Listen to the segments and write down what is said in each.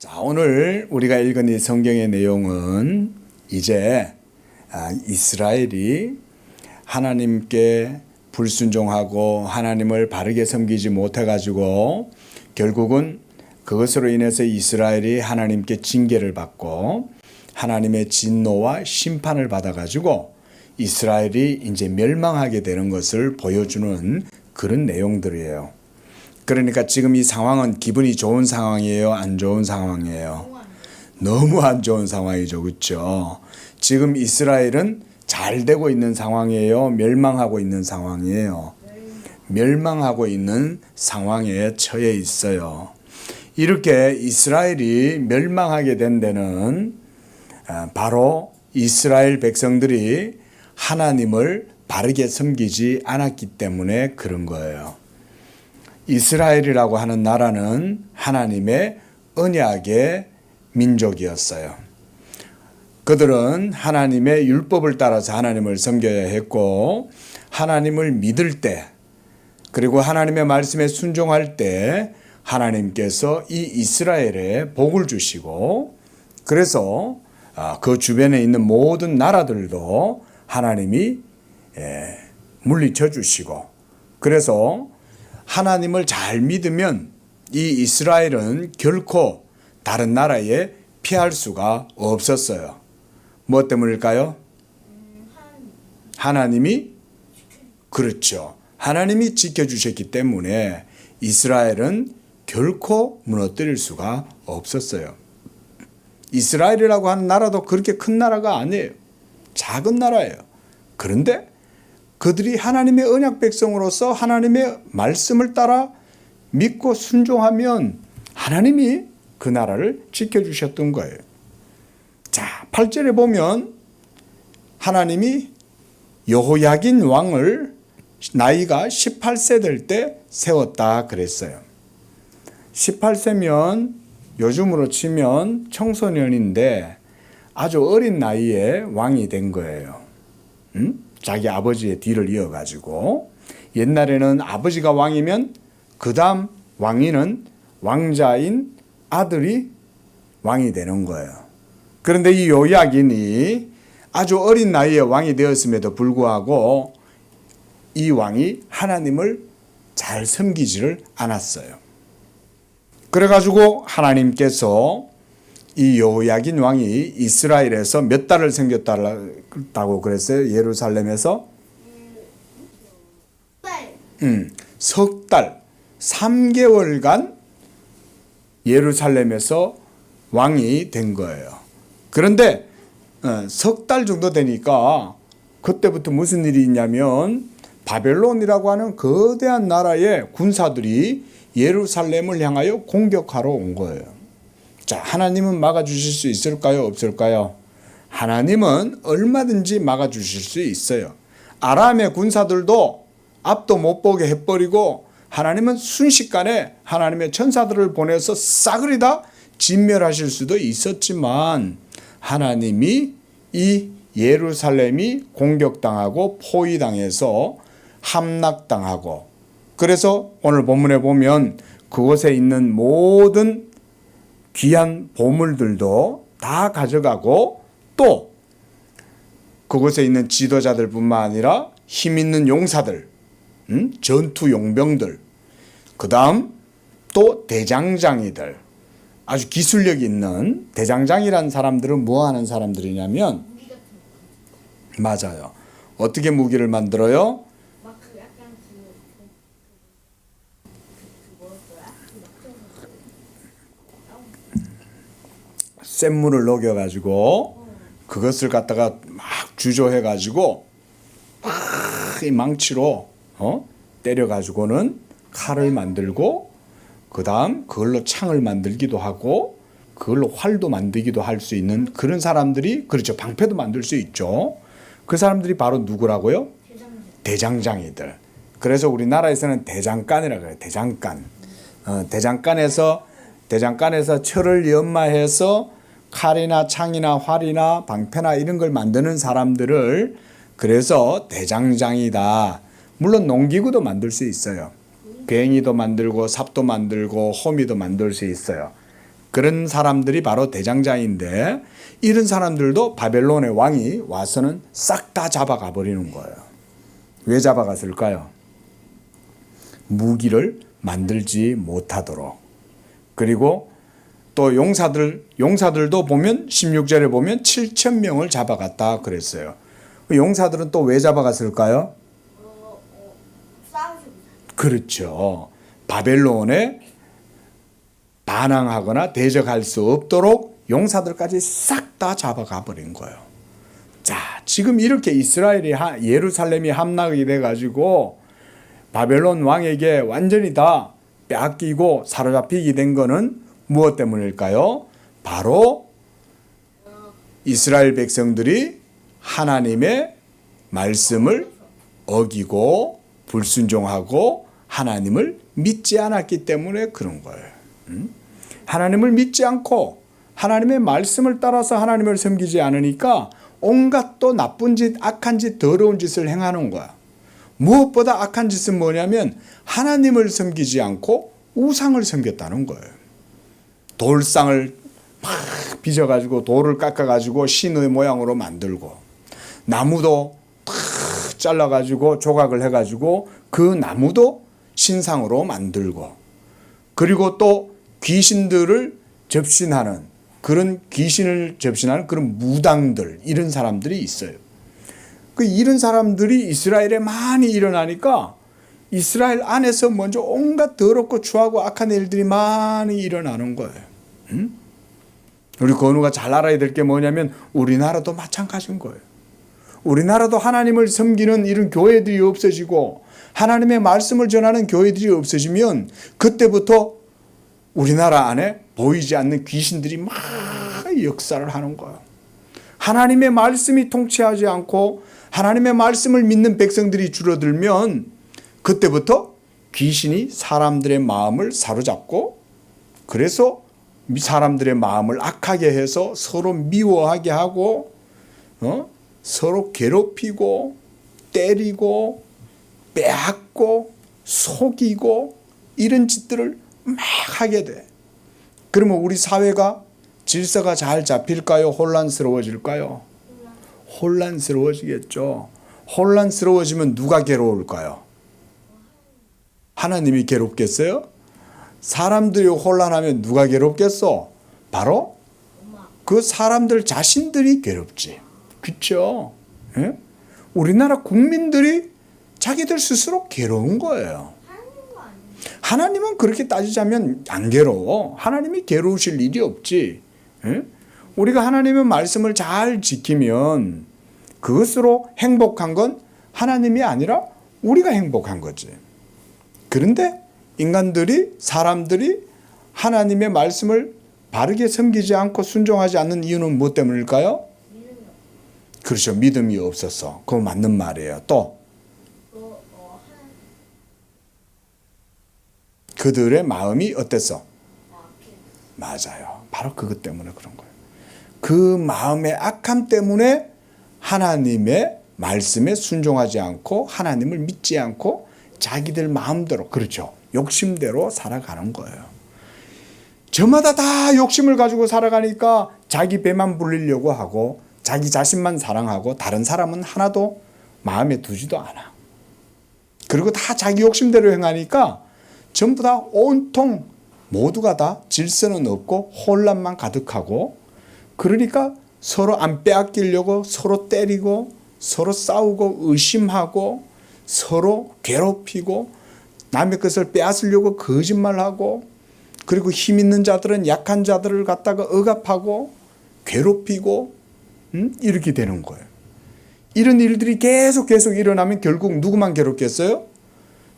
자, 오늘 우리가 읽은 이 성경의 내용은 이제 이스라엘이 하나님께 불순종하고 하나님을 바르게 섬기지 못해가지고 결국은 그것으로 인해서 이스라엘이 하나님께 징계를 받고 하나님의 진노와 심판을 받아가지고 이스라엘이 이제 멸망하게 되는 것을 보여주는 그런 내용들이에요. 그러니까 지금 이 상황은 기분이 좋은 상황이에요? 안 좋은 상황이에요? 너무 안 좋은 상황이죠. 그렇죠? 지금 이스라엘은 잘 되고 있는 상황이에요? 멸망하고 있는 상황이에요? 멸망하고 있는 상황에 처해 있어요. 이렇게 이스라엘이 멸망하게 된 데는 바로 이스라엘 백성들이 하나님을 바르게 섬기지 않았기 때문에 그런 거예요. 이스라엘이라고 하는 나라는 하나님의 언약의 민족이었어요. 그들은 하나님의 율법을 따라서 하나님을 섬겨야 했고 하나님을 믿을 때 그리고 하나님의 말씀에 순종할 때 하나님께서 이 이스라엘에 복을 주시고 그래서 그 주변에 있는 모든 나라들도 하나님이 물리쳐 주시고 그래서 하나님을 잘 믿으면 이 이스라엘은 결코 다른 나라에 피할 수가 없었어요. 무엇 때문일까요? 하나님이 그렇죠. 하나님이 지켜주셨기 때문에 이스라엘은 결코 무너뜨릴 수가 없었어요. 이스라엘이라고 하는 나라도 그렇게 큰 나라가 아니에요. 작은 나라예요. 그런데 그들이 하나님의 언약 백성으로서 하나님의 말씀을 따라 믿고 순종하면 하나님이 그 나라를 지켜주셨던 거예요. 자, 8절에 보면 하나님이 여호야긴 왕을 나이가 18세 될 때 세웠다 그랬어요. 18세면 요즘으로 치면 청소년인데 아주 어린 나이에 왕이 된 거예요. 자기 아버지의 뒤를 이어가지고 옛날에는 아버지가 왕이면 그 다음 왕위는 왕자인 아들이 왕이 되는 거예요. 그런데 이 요야긴이 아주 어린 나이에 왕이 되었음에도 불구하고 이 왕이 하나님을 잘 섬기지를 않았어요. 그래가지고 하나님께서 이 여호야긴 왕이 이스라엘에서 몇 달을 섬겼다고 그랬어요? 예루살렘에서? 석 달, 3개월간 예루살렘에서 왕이 된 거예요. 그런데 석 달 정도 되니까 그때부터 무슨 일이 있냐면 바벨론이라고 하는 거대한 나라의 군사들이 예루살렘을 향하여 공격하러 온 거예요. 자, 하나님은 막아주실 수 있을까요? 없을까요? 하나님은 얼마든지 막아주실 수 있어요. 아람의 군사들도 앞도 못 보게 해버리고 하나님은 순식간에 하나님의 천사들을 보내서 싸그리 다 진멸하실 수도 있었지만 하나님이 이 예루살렘이 공격당하고 포위당해서 함락당하고 그래서 오늘 본문에 보면 그곳에 있는 모든 귀한 보물들도 다 가져가고 또 그곳에 있는 지도자들뿐만 아니라 힘 있는 용사들, 전투 용병들, 그 다음 또 대장장이들, 아주 기술력 있는 대장장이라는 사람들은 뭐 하는 사람들이냐면 맞아요. 어떻게 무기를 만들어요? 센 물을 녹여가지고 그것을 갖다가 막 주조해가지고 이 망치로 때려가지고는 칼을 만들고 그 다음 그걸로 창을 만들기도 하고 그걸로 활도 만들기도 할 수 있는 그런 사람들이 그렇죠. 방패도 만들 수 있죠. 그 사람들이 바로 누구라고요? 대장장이들. 그래서 우리나라에서는 대장간이라고 해요. 대장간. 대장간에서 철을 연마해서 칼이나 창이나 활이나 방패나 이런 걸 만드는 사람들을 그래서 대장장이다. 물론 농기구도 만들 수 있어요. 괭이도 만들고 삽도 만들고 호미도 만들 수 있어요. 그런 사람들이 바로 대장자인데 이런 사람들도 바벨론의 왕이 와서는 싹 다 잡아가 버리는 거예요. 왜 잡아갔을까요? 무기를 만들지 못하도록. 그리고 또 용사들도 보면 16절에 보면 7,000명을 잡아갔다 그랬어요. 용사들은 또 왜 잡아갔을까요? 그렇죠. 바벨론에 반항하거나 대적할 수 없도록 용사들까지 싹 다 잡아가 버린 거예요. 자, 지금 이렇게 이스라엘이 예루살렘이 함락이 돼가지고 바벨론 왕에게 완전히 다 빼앗기고 사로잡히게 된 거는 무엇 때문일까요? 바로 이스라엘 백성들이 하나님의 말씀을 어기고 불순종하고 하나님을 믿지 않았기 때문에 그런 거예요. 하나님을 믿지 않고 하나님의 말씀을 따라서 하나님을 섬기지 않으니까 온갖 또 나쁜 짓, 악한 짓, 더러운 짓을 행하는 거야. 무엇보다 악한 짓은 뭐냐면 하나님을 섬기지 않고 우상을 섬겼다는 거예요. 돌상을 막 빚어가지고 돌을 깎아가지고 신의 모양으로 만들고 나무도 탁 잘라가지고 조각을 해가지고 그 나무도 신상으로 만들고 그리고 또 귀신들을 접신하는 그런 귀신을 접신하는 그런 무당들 이런 사람들이 있어요. 이런 사람들이 이스라엘에 많이 일어나니까 이스라엘 안에서 먼저 온갖 더럽고 추하고 악한 일들이 많이 일어나는 거예요. 우리 건우가 잘 알아야 될 게 뭐냐면 우리나라도 마찬가지인 거예요. 우리나라도 하나님을 섬기는 이런 교회들이 없어지고 하나님의 말씀을 전하는 교회들이 없어지면 그때부터 우리나라 안에 보이지 않는 귀신들이 막 역사를 하는 거예요. 하나님의 말씀이 통치하지 않고 하나님의 말씀을 믿는 백성들이 줄어들면 그때부터 귀신이 사람들의 마음을 사로잡고 그래서 사람들의 마음을 악하게 해서 서로 미워하게 하고 서로 괴롭히고 때리고 빼앗고 속이고 이런 짓들을 막 하게 돼. 그러면 우리 사회가 질서가 잘 잡힐까요? 혼란스러워질까요? 혼란스러워지겠죠. 혼란스러워지면 누가 괴로울까요? 하나님이 괴롭겠어요? 사람들이 혼란하면 누가 괴롭겠어? 바로 그 사람들 자신들이 괴롭지. 그렇죠? 예? 우리나라 국민들이 자기들 스스로 괴로운 거예요. 하나님은 그렇게 따지자면 안 괴로워. 하나님이 괴로우실 일이 없지. 예? 우리가 하나님의 말씀을 잘 지키면 그것으로 행복한 건 하나님이 아니라 우리가 행복한 거지. 그런데 사람들이 하나님의 말씀을 바르게 섬기지 않고 순종하지 않는 이유는 무엇 때문일까요? 그렇죠. 믿음이 없어서. 그거 맞는 말이에요. 또 그들의 마음이 어땠어? 맞아요. 바로 그것 때문에 그런 거예요. 그 마음의 악함 때문에 하나님의 말씀에 순종하지 않고 하나님을 믿지 않고 자기들 마음대로 그렇죠. 욕심대로 살아가는 거예요. 저마다 다 욕심을 가지고 살아가니까 자기 배만 불리려고 하고 자기 자신만 사랑하고 다른 사람은 하나도 마음에 두지도 않아. 그리고 다 자기 욕심대로 행하니까 전부 다 온통 모두가 다 질서는 없고 혼란만 가득하고 그러니까 서로 안 빼앗기려고 서로 때리고 서로 싸우고 의심하고 서로 괴롭히고 남의 것을 빼앗으려고 거짓말하고 그리고 힘 있는 자들은 약한 자들을 갖다가 억압하고 괴롭히고 이렇게 되는 거예요. 이런 일들이 계속 일어나면 결국 누구만 괴롭겠어요?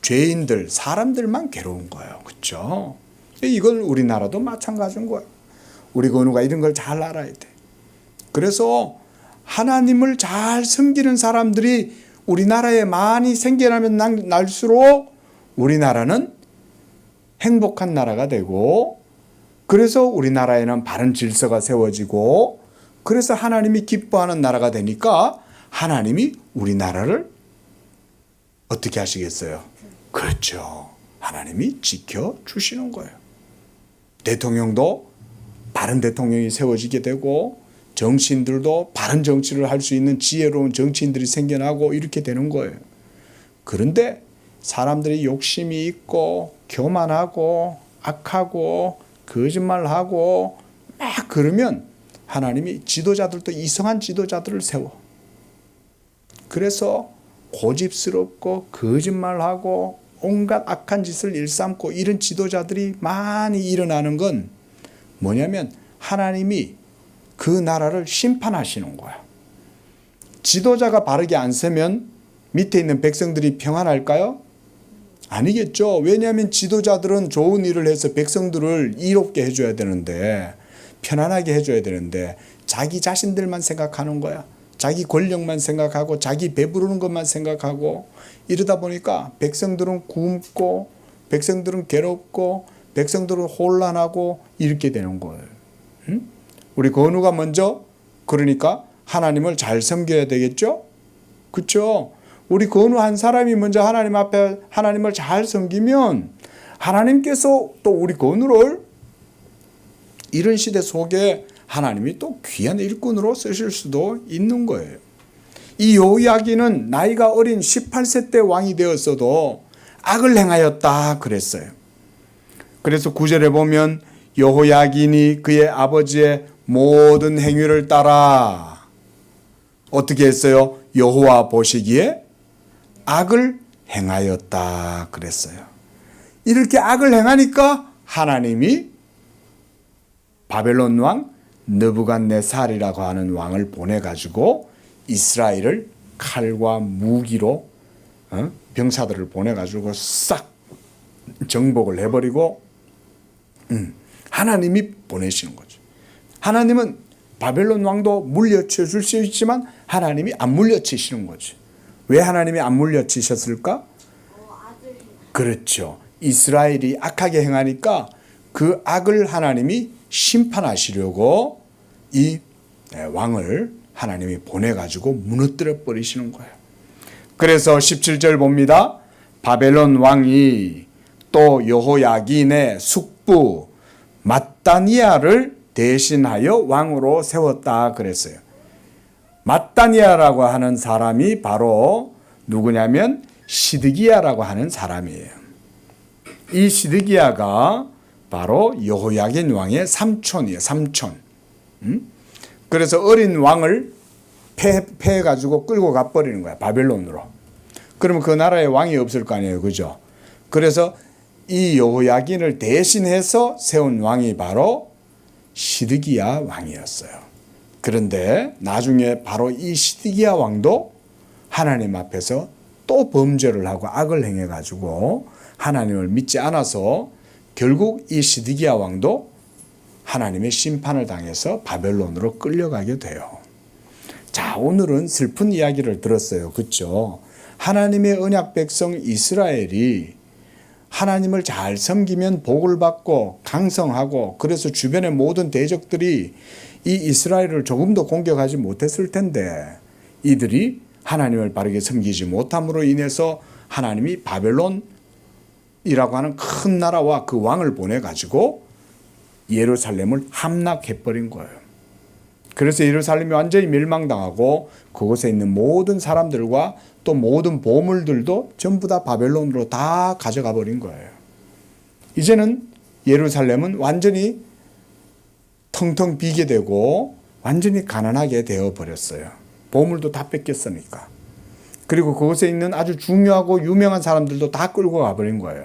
죄인들, 사람들만 괴로운 거예요. 그렇죠? 이걸 우리나라도 마찬가지인 거예요. 우리 건우가 이런 걸 잘 알아야 돼. 그래서 하나님을 잘 섬기는 사람들이 우리나라에 많이 생겨나면 날수록 우리나라는 행복한 나라가 되고 그래서 우리나라에는 바른 질서가 세워지고 그래서 하나님이 기뻐하는 나라가 되니까 하나님이 우리나라를 어떻게 하시겠어요? 그렇죠. 하나님이 지켜주시는 거예요. 대통령도 바른 대통령이 세워지게 되고 정치인들도 바른 정치를 할 수 있는 지혜로운 정치인들이 생겨나고 이렇게 되는 거예요. 그런데 사람들이 욕심이 있고 교만하고 악하고 거짓말하고 막 그러면 하나님이 지도자들도 이상한 지도자들을 세워. 그래서 고집스럽고 거짓말하고 온갖 악한 짓을 일삼고 이런 지도자들이 많이 일어나는 건 뭐냐면 하나님이 그 나라를 심판하시는 거야. 지도자가 바르게 안 서면 밑에 있는 백성들이 평안할까요? 아니겠죠. 왜냐하면 지도자들은 좋은 일을 해서 백성들을 이롭게 해줘야 되는데, 편안하게 해줘야 되는데 자기 자신들만 생각하는 거야. 자기 권력만 생각하고 자기 배부르는 것만 생각하고 이러다 보니까 백성들은 굶고 백성들은 괴롭고 백성들은 혼란하고 이렇게 되는 거예요. 응? 우리 건우가 먼저 그러니까 하나님을 잘 섬겨야 되겠죠? 그렇죠? 우리 건우 한 사람이 먼저 하나님 앞에 하나님을 잘 섬기면 하나님께서 또 우리 건우를 이런 시대 속에 하나님이 또 귀한 일꾼으로 쓰실 수도 있는 거예요. 이 여호야긴은 나이가 어린 18세 때 왕이 되었어도 악을 행하였다 그랬어요. 그래서 9절에 보면 여호야긴이 그의 아버지의 모든 행위를 따라 어떻게 했어요? 여호와 보시기에 악을 행하였다 그랬어요. 이렇게 악을 행하니까 하나님이 바벨론 왕 느부갓네살이라고 하는 왕을 보내가지고 이스라엘을 칼과 무기로 병사들을 보내가지고 싹 정복을 해버리고 하나님이 보내시는 거죠. 하나님은 바벨론 왕도 물려쳐 줄 수 있지만 하나님이 안 물려치시는 거죠. 왜 하나님이 안 물려치셨을까? 그렇죠. 이스라엘이 악하게 행하니까 그 악을 하나님이 심판하시려고 이 왕을 하나님이 보내가지고 무너뜨려 버리시는 거예요. 그래서 17절 봅니다. 바벨론 왕이 또 여호야긴의 숙부 맏다니아를 대신하여 왕으로 세웠다 그랬어요. 맏다니아라고 하는 사람이 바로 누구냐면 시드기야라고 하는 사람이에요. 이 시드기야가 바로 여호야긴 왕의 삼촌이에요. 삼촌. 그래서 어린 왕을 패해가지고 끌고 가버리는 거야. 바벨론으로. 그러면 그 나라에 왕이 없을 거 아니에요. 그죠? 그래서 이 여호야긴을 대신해서 세운 왕이 바로 시드기야 왕이었어요. 그런데 나중에 바로 이 시드기야 왕도 하나님 앞에서 또 범죄를 하고 악을 행해가지고 하나님을 믿지 않아서 결국 이 시드기야 왕도 하나님의 심판을 당해서 바벨론으로 끌려가게 돼요. 자, 오늘은 슬픈 이야기를 들었어요. 그렇죠? 하나님의 언약 백성 이스라엘이 하나님을 잘 섬기면 복을 받고 강성하고 그래서 주변의 모든 대적들이 이 이스라엘을 조금 더 공격하지 못했을 텐데 이들이 하나님을 바르게 섬기지 못함으로 인해서 하나님이 바벨론이라고 하는 큰 나라와 그 왕을 보내가지고 예루살렘을 함락해버린 거예요. 그래서 예루살렘이 완전히 멸망당하고 그곳에 있는 모든 사람들과 또 모든 보물들도 전부 다 바벨론으로 다 가져가 버린 거예요. 이제는 예루살렘은 완전히 텅텅 비게 되고 완전히 가난하게 되어 버렸어요. 보물도 다 뺏겼으니까. 그리고 그곳에 있는 아주 중요하고 유명한 사람들도 다 끌고 가버린 거예요.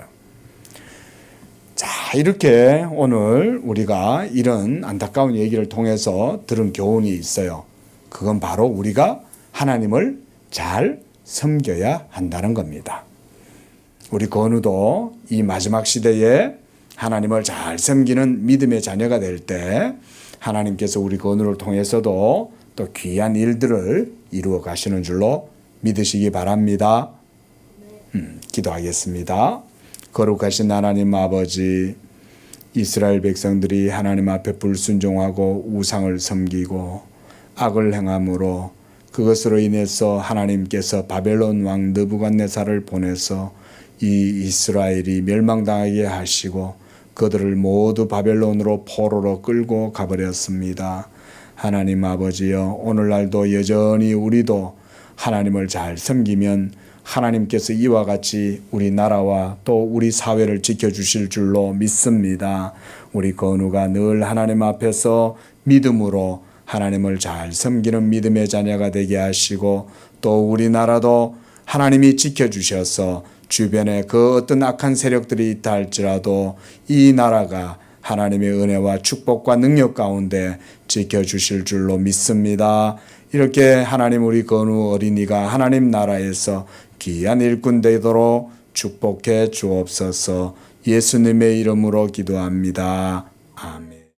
자, 이렇게 오늘 우리가 이런 안타까운 얘기를 통해서 들은 교훈이 있어요. 그건 바로 우리가 하나님을 잘 섬겨야 한다는 겁니다. 우리 건우도 이 마지막 시대에 하나님을 잘 섬기는 믿음의 자녀가 될 때 하나님께서 우리 건우를 통해서도 또 귀한 일들을 이루어 가시는 줄로 믿으시기 바랍니다. 기도하겠습니다. 거룩하신 하나님 아버지, 이스라엘 백성들이 하나님 앞에 불순종하고 우상을 섬기고 악을 행함으로 그것으로 인해서 하나님께서 바벨론 왕 느부갓네살을 보내서 이 이스라엘이 멸망당하게 하시고 그들을 모두 바벨론으로 포로로 끌고 가버렸습니다. 하나님 아버지여, 오늘날도 여전히 우리도 하나님을 잘 섬기면 하나님께서 이와 같이 우리 나라와 또 우리 사회를 지켜주실 줄로 믿습니다. 우리 건우가 늘 하나님 앞에서 믿음으로 하나님을 잘 섬기는 믿음의 자녀가 되게 하시고, 또 우리나라도 하나님이 지켜주셔서 주변에 그 어떤 악한 세력들이 있다 할지라도 이 나라가 하나님의 은혜와 축복과 능력 가운데 지켜주실 줄로 믿습니다. 이렇게 하나님 우리 건우 어린이가 하나님 나라에서 귀한 일꾼 되도록 축복해 주옵소서. 예수님의 이름으로 기도합니다. 아멘.